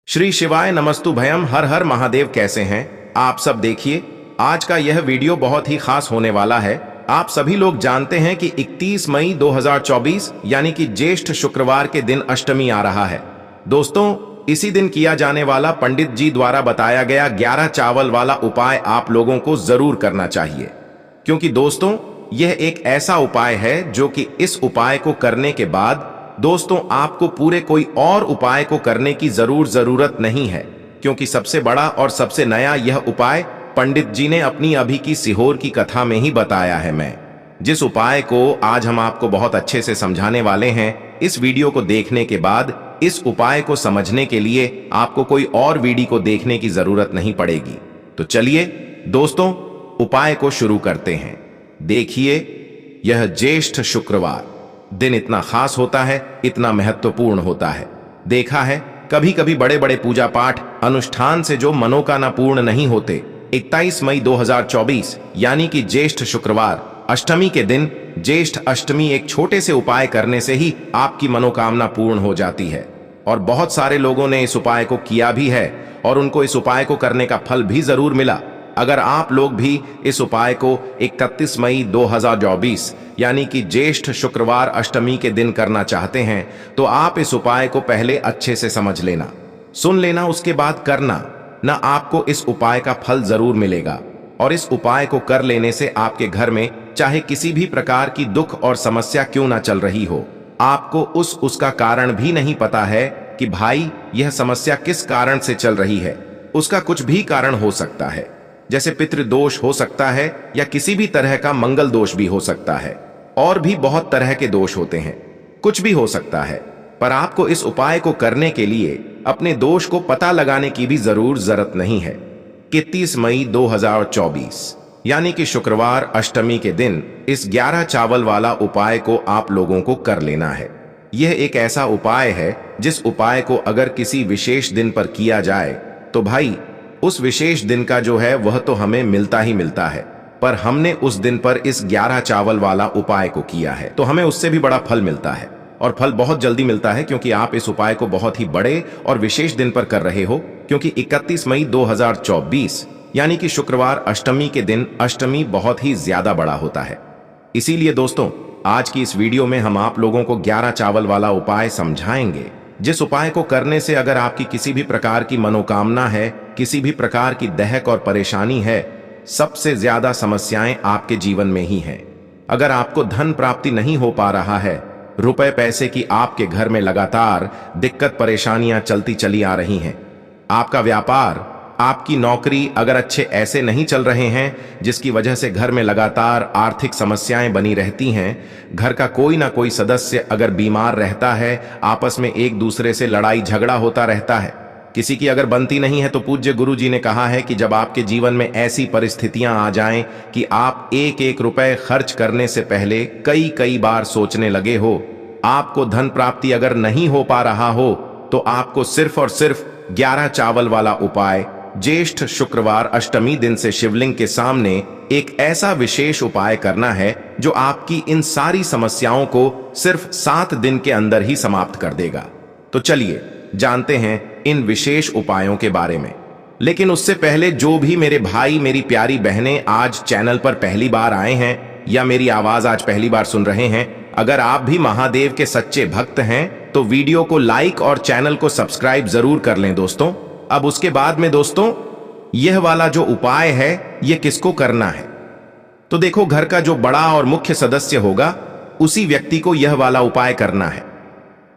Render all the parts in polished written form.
श्री शिवाय नमस्तु भयम। हर हर महादेव। कैसे हैं आप सब? देखिए, आज का यह वीडियो बहुत ही खास होने वाला है। आप सभी लोग जानते हैं कि 31 मई 2024 यानी कि ज्येष्ठ शुक्रवार के दिन अष्टमी आ रहा है। दोस्तों, इसी दिन किया जाने वाला पंडित जी द्वारा बताया गया 11 चावल वाला उपाय आप लोगों को जरूर करना चाहिए, क्योंकि दोस्तों यह एक ऐसा उपाय है जो कि इस उपाय को करने के बाद दोस्तों आपको पूरे कोई और उपाय को करने की जरूरत नहीं है, क्योंकि सबसे बड़ा और सबसे नया यह उपाय पंडित जी ने अपनी अभी की सीहोर की कथा में ही बताया है। मैं जिस उपाय को आज हम आपको बहुत अच्छे से समझाने वाले हैं, इस वीडियो को देखने के बाद इस उपाय को समझने के लिए आपको कोई और वीडियो को देखने की जरूरत नहीं पड़ेगी। तो चलिए दोस्तों, उपाय को शुरू करते हैं। देखिए, यह ज्येष्ठ शुक्रवार दिन इतना खास होता है, इतना महत्वपूर्ण होता है। देखा है कभी कभी बड़े बड़े पूजा पाठ अनुष्ठान से जो मनोकामना पूर्ण नहीं होते। 31 मई 2024 यानी कि ज्येष्ठ शुक्रवार अष्टमी के दिन, ज्येष्ठ अष्टमी एक छोटे से उपाय करने से ही आपकी मनोकामना पूर्ण हो जाती है। और बहुत सारे लोगों ने इस उपाय को किया भी है और उनको इस उपाय को करने का फल भी जरूर मिला। अगर आप लोग भी इस उपाय को 31 मई 2024 यानी कि ज्येष्ठ शुक्रवार अष्टमी के दिन करना चाहते हैं, तो आप इस उपाय को पहले अच्छे से समझ लेना, सुन लेना, उसके बाद करना ना। आपको इस उपाय का फल जरूर मिलेगा। और इस उपाय को कर लेने से आपके घर में चाहे किसी भी प्रकार की दुख और समस्या क्यों ना चल रही हो, आपको उसका कारण भी नहीं पता है कि भाई यह समस्या किस कारण से चल रही है। उसका कुछ भी कारण हो सकता है, जैसे पितृदोष हो सकता है या किसी भी तरह का मंगल दोष भी हो सकता है, और भी बहुत तरह के दोष होते हैं, कुछ भी हो सकता है। पर आपको इस उपाय को करने के लिए अपने दोष को पता लगाने की भी जरूरत नहीं है। 31 मई 2024 यानी कि शुक्रवार अष्टमी के दिन इस 11 चावल वाला उपाय को आप लोगों को कर लेना है। यह एक ऐसा उपाय है जिस उपाय को अगर किसी विशेष दिन पर किया जाए तो भाई उस विशेष दिन का जो है वह तो हमें मिलता ही मिलता है। पर हमने उस दिन पर इस 11 चावल वाला उपाय को किया है तो हमें उससे भी बड़ा फल मिलता है, और फल बहुत जल्दी मिलता है, क्योंकि आप इस उपाय को बहुत ही बड़े और विशेष दिन पर कर रहे हो। क्योंकि 31 मई 2024 यानी कि शुक्रवार अष्टमी के दिन अष्टमी बहुत ही ज्यादा बड़ा होता है। इसीलिए दोस्तों, आज की इस वीडियो में हम आप लोगों को 11 चावल वाला उपाय समझाएंगे, जिस उपाय को करने से अगर आपकी किसी भी प्रकार की मनोकामना है, किसी भी प्रकार की दहक और परेशानी है, सबसे ज्यादा समस्याएं आपके जीवन में ही हैं। अगर आपको धन प्राप्ति नहीं हो पा रहा है, रुपए पैसे की आपके घर में लगातार दिक्कत परेशानियां चलती चली आ रही हैं, आपका व्यापार, आपकी नौकरी अगर अच्छे ऐसे नहीं चल रहे हैं जिसकी वजह से घर में लगातार आर्थिक समस्याएं बनी रहती हैं, घर का कोई ना कोई सदस्य अगर बीमार रहता है, आपस में एक दूसरे से लड़ाई झगड़ा होता रहता है, किसी की अगर बनती नहीं है, तो पूज्य गुरु जी ने कहा है कि जब आपके जीवन में ऐसी परिस्थितियां आ जाएं कि आप एक एक रुपए खर्च करने से पहले कई बार सोचने लगे हो, आपको धन प्राप्ति अगर नहीं हो पा रहा हो, तो आपको सिर्फ और सिर्फ 11 चावल वाला उपाय ज्येष्ठ शुक्रवार अष्टमी दिन से शिवलिंग के सामने एक ऐसा विशेष उपाय करना है जो आपकी इन सारी समस्याओं को सिर्फ 7 दिन के अंदर ही समाप्त कर देगा। तो चलिए जानते हैं इन विशेष उपायों के बारे में। लेकिन उससे पहले जो भी मेरे भाई मेरी प्यारी बहनें आज चैनल पर पहली बार आए हैं या मेरी आवाज आज पहली बार सुन रहे हैं, अगर आप भी महादेव के सच्चे भक्त हैं तो वीडियो को लाइक और चैनल को सब्सक्राइब जरूर कर लें दोस्तों। अब उसके बाद में दोस्तों, यह वाला जो उपाय है यह किसको करना है, तो देखो, घर का जो बड़ा और मुख्य सदस्य होगा उसी व्यक्ति को यह वाला उपाय करना है।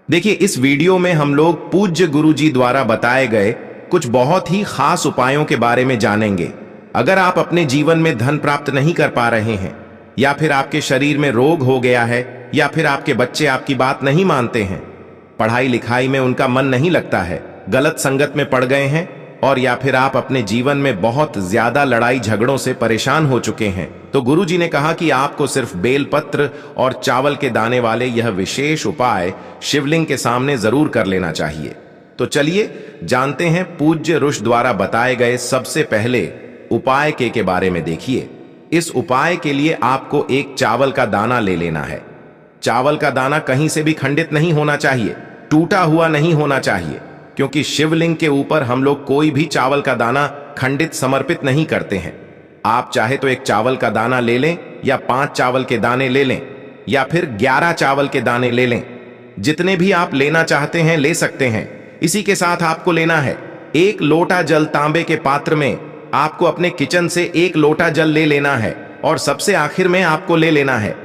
देखिए, इस वीडियो में हम लोग पूज्य गुरु जी द्वारा बताए गए कुछ बहुत ही खास उपायों के बारे में जानेंगे। अगर आप अपने जीवन में धन प्राप्त नहीं कर पा रहे हैं, या फिर आपके शरीर में रोग हो गया है, या फिर आपके बच्चे आपकी बात नहीं मानते हैं, पढ़ाई लिखाई में उनका मन नहीं लगता है, गलत संगत में पड़ गए हैं, और या फिर आप अपने जीवन में बहुत ज्यादा लड़ाई झगड़ों से परेशान हो चुके हैं, तो गुरु जी ने कहा कि आपको सिर्फ बेलपत्र और चावल के दाने वाले यह विशेष उपाय शिवलिंग के सामने जरूर कर लेना चाहिए। तो चलिए जानते हैं पूज्य ऋषि द्वारा बताए गए सबसे पहले उपाय के बारे में। देखिए, इस उपाय के लिए आपको एक चावल का दाना ले लेना है। चावल का दाना कहीं से भी खंडित नहीं होना चाहिए, टूटा हुआ नहीं होना चाहिए। क्योंकि शिवलिंग के ऊपर हम लोग कोई भी चावल का दाना खंडित समर्पित नहीं करते हैं। आप चाहे तो एक चावल का दाना ले लें, या 5 चावल के दाने ले लें, या फिर 11 चावल के दाने ले लें। जितने भी आप लेना चाहते हैं ले सकते हैं। इसी के साथ आपको लेना है 1 लोटा जल। तांबे के पात्र में आपको अपने किचन से 1 लोटा जल ले लेना है, और सबसे आखिर में आपको ले लेना है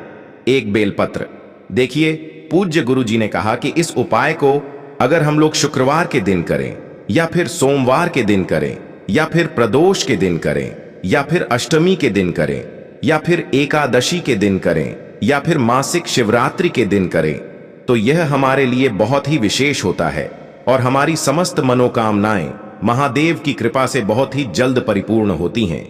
1 बेलपत्र। देखिए, पूज्य गुरु जी ने कहा कि इस उपाय को अगर हम लोग शुक्रवार के दिन करें, या फिर सोमवार के दिन करें, या फिर प्रदोष के दिन करें, या फिर अष्टमी के दिन करें, या फिर एकादशी के दिन करें, या फिर मासिक शिवरात्रि के दिन करें, तो यह हमारे लिए बहुत ही विशेष होता है और हमारी समस्त मनोकामनाएं महादेव की कृपा से बहुत ही जल्द परिपूर्ण होती हैं।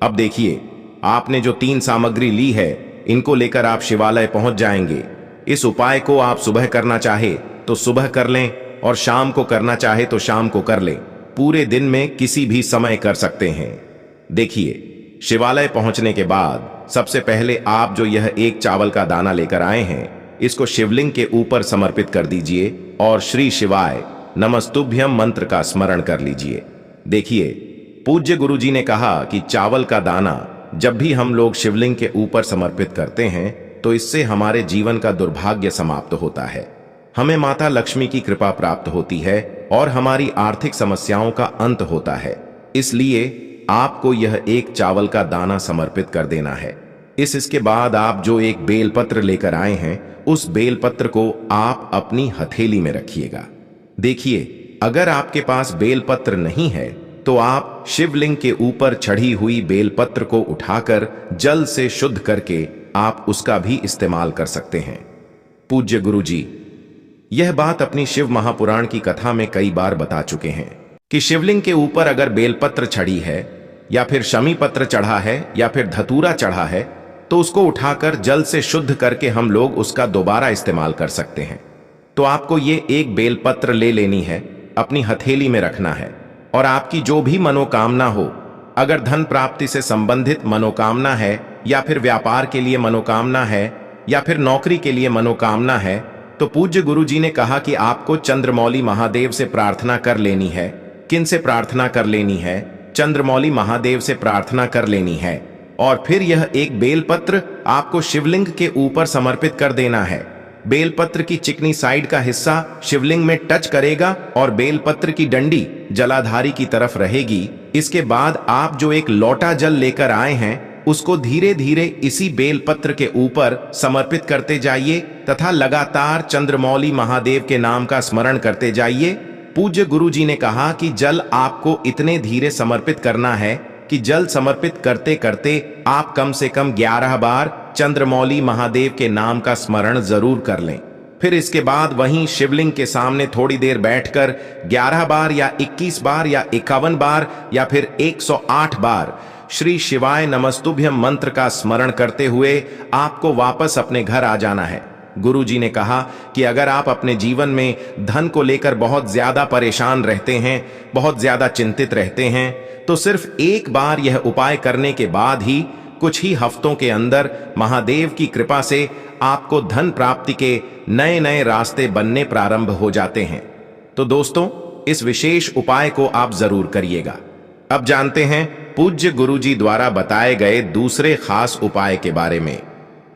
अब देखिए, आपने जो 3 सामग्री ली है, इनको लेकर आप शिवालय पहुंच जाएंगे। इस उपाय को आप सुबह करना चाहे तो सुबह कर लें, और शाम को करना चाहे तो शाम को कर लें। पूरे दिन में किसी भी समय कर सकते हैं। देखिए, शिवालय पहुंचने के बाद सबसे पहले आप जो यह 1 चावल का दाना लेकर आए हैं, इसको शिवलिंग के ऊपर समर्पित कर दीजिए और श्री शिवाय नमस्तुभ्यम मंत्र का स्मरण कर लीजिए। देखिए, पूज्य गुरु जी ने कहा कि चावल का दाना जब भी हम लोग शिवलिंग के ऊपर समर्पित करते हैं, तो इससे हमारे जीवन का दुर्भाग्य समाप्त होता है, हमें माता लक्ष्मी की कृपा प्राप्त होती है और हमारी आर्थिक समस्याओं का अंत होता है। इसलिए आपको यह 1 चावल का दाना समर्पित कर देना है। इसके बाद आप जो 1 बेलपत्र लेकर आए हैं, उस बेलपत्र को आप अपनी हथेली में रखिएगा। देखिए, अगर आपके पास बेलपत्र नहीं है तो आप शिवलिंग के ऊपर चढ़ी हुई बेलपत्र को उठाकर जल से शुद्ध करके आप उसका भी इस्तेमाल कर सकते हैं। पूज्य गुरु जी यह बात अपनी शिव महापुराण की कथा में कई बार बता चुके हैं कि शिवलिंग के ऊपर अगर बेलपत्र चढ़ी है, या फिर शमी पत्र चढ़ा है, या फिर धतूरा चढ़ा है, तो उसको उठाकर जल से शुद्ध करके हम लोग उसका दोबारा इस्तेमाल कर सकते हैं। तो आपको ये 1 बेलपत्र ले लेनी है, अपनी हथेली में रखना है, और आपकी जो भी मनोकामना हो, अगर धन प्राप्ति से संबंधित मनोकामना है, या फिर व्यापार के लिए मनोकामना है, या फिर नौकरी के लिए मनोकामना है, तो पूज्य गुरु जी ने कहा कि आपको चंद्रमौली महादेव से प्रार्थना कर लेनी है। किन से प्रार्थना कर लेनी है? चंद्रमौली महादेव से प्रार्थना कर लेनी है, और फिर यह 1 बेलपत्र आपको शिवलिंग के ऊपर समर्पित कर देना है। बेलपत्र की चिकनी साइड का हिस्सा शिवलिंग में टच करेगा और बेलपत्र की डंडी जलाधारी की तरफ रहेगी। इसके बाद आप जो 1 लोटा जल लेकर आए हैं, उसको धीरे धीरे इसी बेलपत्र के ऊपर समर्पित करते जाइए तथा लगातार चंद्रमौली महादेव के नाम का स्मरण करते जाइए। पूज्य गुरु जी ने कहा कि जल आपको इतने धीरे समर्पित करना है कि जल समर्पित करते करते आप कम से कम 11 बार चंद्रमौली महादेव के नाम का स्मरण जरूर कर लें। फिर इसके बाद वहीं शिवलिंग के सामने थोड़ी देर बैठकर 11 बार या 21 बार या 51 बार या फिर 108 बार श्री शिवाय नमस्तुभ्यम मंत्र का स्मरण करते हुए आपको वापस अपने घर आ जाना है। गुरु जी ने कहा कि अगर आप अपने जीवन में धन को लेकर बहुत ज्यादा परेशान रहते हैं, बहुत ज्यादा चिंतित रहते हैं, तो सिर्फ 1 बार यह उपाय करने के बाद ही कुछ ही हफ्तों के अंदर महादेव की कृपा से आपको धन प्राप्ति के नए नए रास्ते बनने प्रारंभ हो जाते हैं। तो दोस्तों, इस विशेष उपाय को आप जरूर करिएगा। अब जानते हैं पूज्य गुरुजी द्वारा बताए गए दूसरे खास उपाय के बारे में।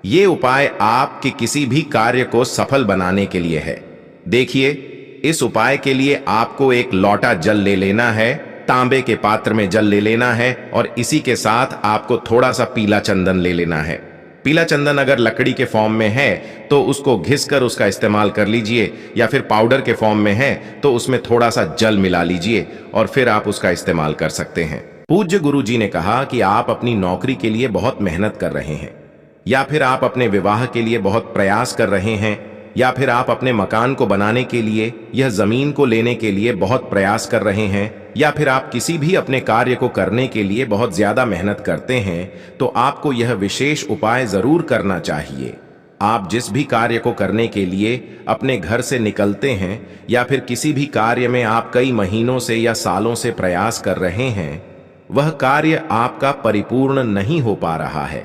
ये उपाय आपके किसी भी कार्य को सफल बनाने के लिए है। देखिए, इस उपाय के लिए आपको 1 लोटा जल ले लेना है, तांबे के पात्र में जल ले लेना है, और इसी के साथ आपको थोड़ा सा पीला चंदन ले लेना है। पीला चंदन अगर लकड़ी के फॉर्म में है तो उसको घिसकर उसका इस्तेमाल कर लीजिए, या फिर पाउडर के फॉर्म में है तो उसमें थोड़ा सा जल मिला लीजिए और फिर आप उसका इस्तेमाल कर सकते हैं। पूज्य गुरु जी ने कहा कि आप अपनी नौकरी के लिए बहुत मेहनत कर रहे हैं, या फिर आप अपने विवाह के लिए बहुत प्रयास कर रहे हैं, या फिर आप अपने मकान को बनाने के लिए, यह जमीन को लेने के लिए बहुत प्रयास कर रहे हैं, या फिर आप किसी भी अपने कार्य को करने के लिए बहुत ज्यादा मेहनत करते हैं, तो आपको यह विशेष उपाय जरूर करना चाहिए। आप जिस भी कार्य को करने के लिए अपने घर से निकलते हैं, या फिर किसी भी कार्य में आप कई महीनों से या सालों से प्रयास कर रहे हैं, वह कार्य आपका परिपूर्ण नहीं हो पा रहा है,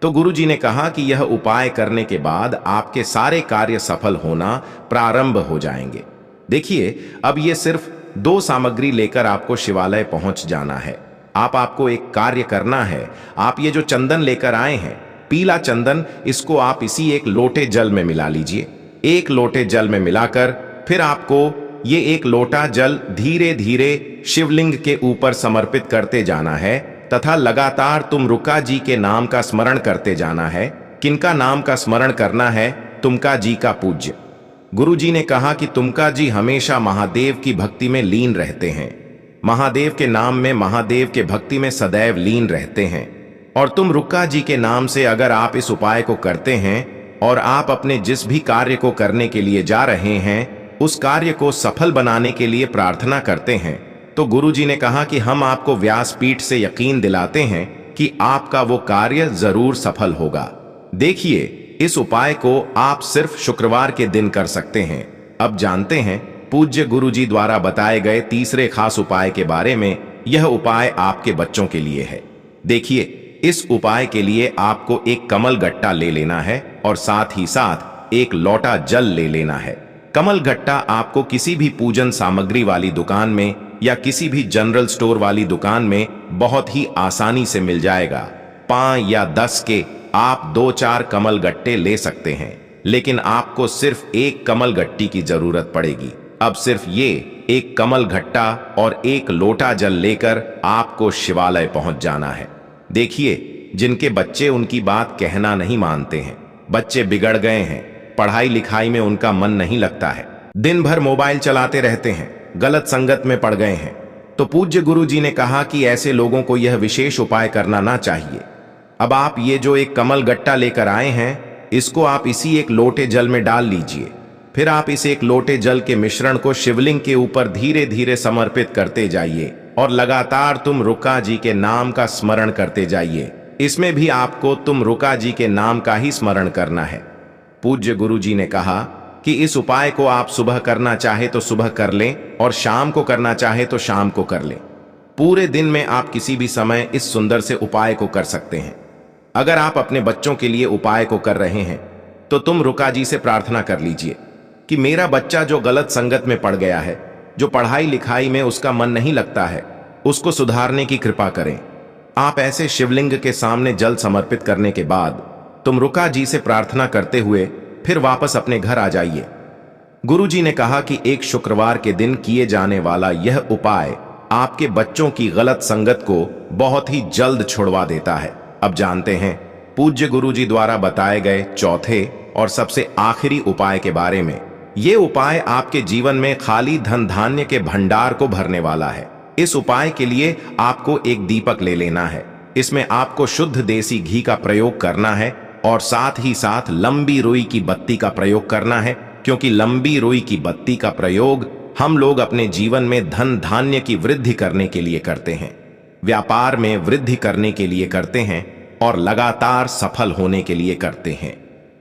तो गुरु जी ने कहा कि यह उपाय करने के बाद आपके सारे कार्य सफल होना प्रारंभ हो जाएंगे। देखिए, अब ये सिर्फ 2 सामग्री लेकर आपको शिवालय पहुंच जाना है। आपको एक कार्य करना है। आप ये जो चंदन लेकर आए हैं, पीला चंदन, इसको आप इसी एक लोटे जल में मिला लीजिए। एक लोटे जल में मिलाकर फिर आपको ये एक लोटा जल धीरे धीरे शिवलिंग के ऊपर समर्पित करते जाना है तथा लगातार तुम रुका जी के नाम का स्मरण करते जाना है। किनका नाम का स्मरण करना है? तुमका जी का पूज्य। गुरु जी ने कहा कि तुमका जी हमेशा महादेव की भक्ति में लीन रहते हैं। महादेव के नाम में, महादेव के भक्ति में सदैव लीन रहते हैं। और तुम रुक्का जी के नाम से अगर आप इस उपाय को करते हैं और आप अपने जिस भी कार्य को करने के लिए जा रहे हैं उस कार्य को सफल बनाने के लिए प्रार्थना करते हैं, तो गुरु जी ने कहा कि हम आपको व्यासपीठ से यकीन दिलाते हैं कि आपका वो कार्य जरूर सफल होगा। देखिए, इस उपाय को आप सिर्फ शुक्रवार के दिन कर सकते हैं। अब जानते हैं पूज्य गुरु जी द्वारा बताए गए तीसरे खास उपाय के बारे में। यह उपाय आपके बच्चों के लिए है। देखिए, इस उपाय के लिए आपको एक कमल गट्टा ले लेना है और साथ ही साथ एक लोटा जल ले लेना है। कमल गट्टा आपको किसी भी पूजन सामग्री वाली दुकान में या किसी भी जनरल स्टोर वाली दुकान में बहुत ही आसानी से मिल जाएगा। 5 या 10 के आप 2-4 कमल गट्टे ले सकते हैं, लेकिन आपको सिर्फ एक कमल गट्टी की जरूरत पड़ेगी। अब सिर्फ ये एक कमल गट्टा और एक लोटा जल लेकर आपको शिवालय पहुंच जाना है। देखिए, जिनके बच्चे उनकी बात कहना नहीं मानते हैं, बच्चे बिगड़ गए हैं, पढ़ाई लिखाई में उनका मन नहीं लगता है, दिन भर मोबाइल चलाते रहते हैं, गलत संगत में पड़ गए हैं, तो पूज्य गुरु जी ने कहा कि ऐसे लोगों को यह विशेष उपाय करना ना चाहिए। अब आप ये जो एक कमल गट्टा लेकर आए हैं, इसको आप इसी एक लोटे जल में डाल लीजिए। फिर आप इस एक लोटे जल के मिश्रण को शिवलिंग के ऊपर धीरे धीरे समर्पित करते जाइए और लगातार तुम रुका जी के नाम का स्मरण करते जाइए। इसमें भी आपको तुम रुका जी के नाम का ही स्मरण करना है। पूज्य गुरु जी ने कहा कि इस उपाय को आप सुबह करना चाहे तो सुबह कर लें और शाम को करना चाहे तो शाम को कर लें। पूरे दिन में आप किसी भी समय इस सुंदर से उपाय को कर सकते हैं। अगर आप अपने बच्चों के लिए उपाय को कर रहे हैं तो तुम रुका जी से प्रार्थना कर लीजिए कि मेरा बच्चा जो गलत संगत में पड़ गया है, जो पढ़ाई लिखाई में उसका मन नहीं लगता है, उसको सुधारने की कृपा करें। आप ऐसे शिवलिंग के सामने जल समर्पित करने के बाद तुम रुका जी से प्रार्थना करते हुए फिर वापस अपने घर आ जाइए। गुरु जी ने कहा कि एक शुक्रवार के दिन किए जाने वाला यह उपाय आपके बच्चों की गलत संगत को बहुत ही जल्द छुड़वा देता है। अब जानते हैं पूज्य गुरु जी द्वारा बताए गए चौथे और सबसे आखिरी उपाय के बारे में। ये उपाय आपके जीवन में खाली धन धान्य के भंडार को भरने वाला है। इस उपाय के लिए आपको एक दीपक ले लेना है। इसमें आपको शुद्ध देसी घी का प्रयोग करना है और साथ ही साथ लंबी रुई की बत्ती का प्रयोग करना है, क्योंकि लंबी रुई की बत्ती का प्रयोग हम लोग अपने जीवन में धन धान्य की वृद्धि करने के लिए करते हैं, व्यापार में वृद्धि करने के लिए करते हैं और लगातार सफल होने के लिए करते हैं।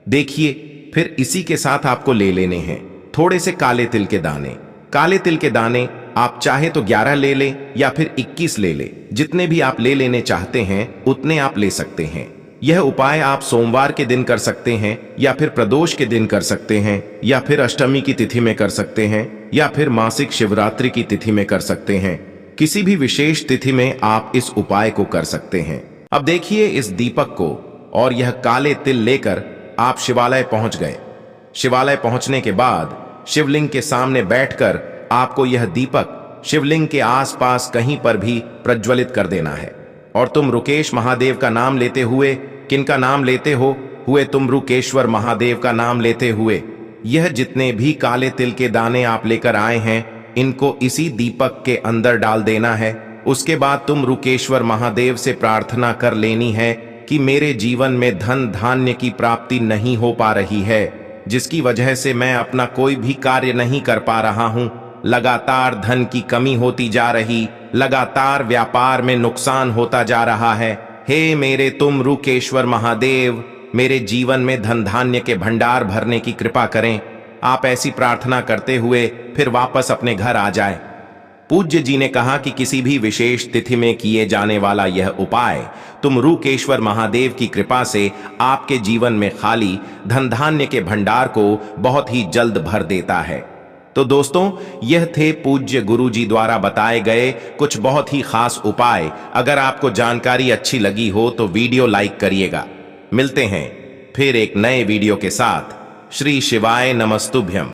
देखिए, फिर इसी के साथ आपको ले लेने हैं थोड़े से काले तिल के दाने। काले तिल के दाने आप चाहे तो 11 ले लें या फिर 21 ले लें। जितने भी आप ले लेने चाहते हैं उतने आप ले सकते हैं। यह उपाय आप सोमवार के दिन कर सकते हैं या फिर प्रदोष के दिन कर सकते हैं या फिर अष्टमी की तिथि में कर सकते हैं या फिर मासिक शिवरात्रि की तिथि में कर सकते हैं। किसी भी विशेष तिथि में आप इस उपाय को कर सकते हैं। अब देखिए, इस दीपक को और यह काले तिल लेकर आप शिवालय पहुंच गए। शिवालय पहुंचने के बाद शिवलिंग के सामने बैठकर आपको यह दीपक शिवलिंग के आसपास कहीं पर भी प्रज्वलित कर देना है और तुम रुकेश महादेव का नाम लेते हुए, किनका नाम लेते हुए तुम रुकेश्वर महादेव का नाम लेते हुए यह जितने भी काले तिल के दाने आप लेकर आए हैं इनको इसी दीपक के अंदर डाल देना है। उसके बाद तुम रुकेश्वर महादेव से प्रार्थना कर लेनी है कि मेरे जीवन में धन धान्य की प्राप्ति नहीं हो पा रही है, जिसकी वजह से मैं अपना कोई भी कार्य नहीं कर पा रहा हूं। लगातार धन की कमी होती जा रही, लगातार व्यापार में नुकसान होता जा रहा है। हे मेरे तुम रुकेश्वर महादेव, मेरे जीवन में धन धान्य के भंडार भरने की कृपा करें। आप ऐसी प्रार्थना करते हुए फिर वापस अपने घर आ जाए। पूज्य जी ने कहा कि किसी भी विशेष तिथि में किए जाने वाला यह उपाय तुम रुकेश्वर महादेव की कृपा से आपके जीवन में खाली धन धान्य के भंडार को बहुत ही जल्द भर देता है। तो दोस्तों, यह थे पूज्य गुरु जी द्वारा बताए गए कुछ बहुत ही खास उपाय। अगर आपको जानकारी अच्छी लगी हो तो वीडियो लाइक करिएगा। मिलते हैं फिर एक नए वीडियो के साथ। श्री शिवाय नमस्तुभ्यम।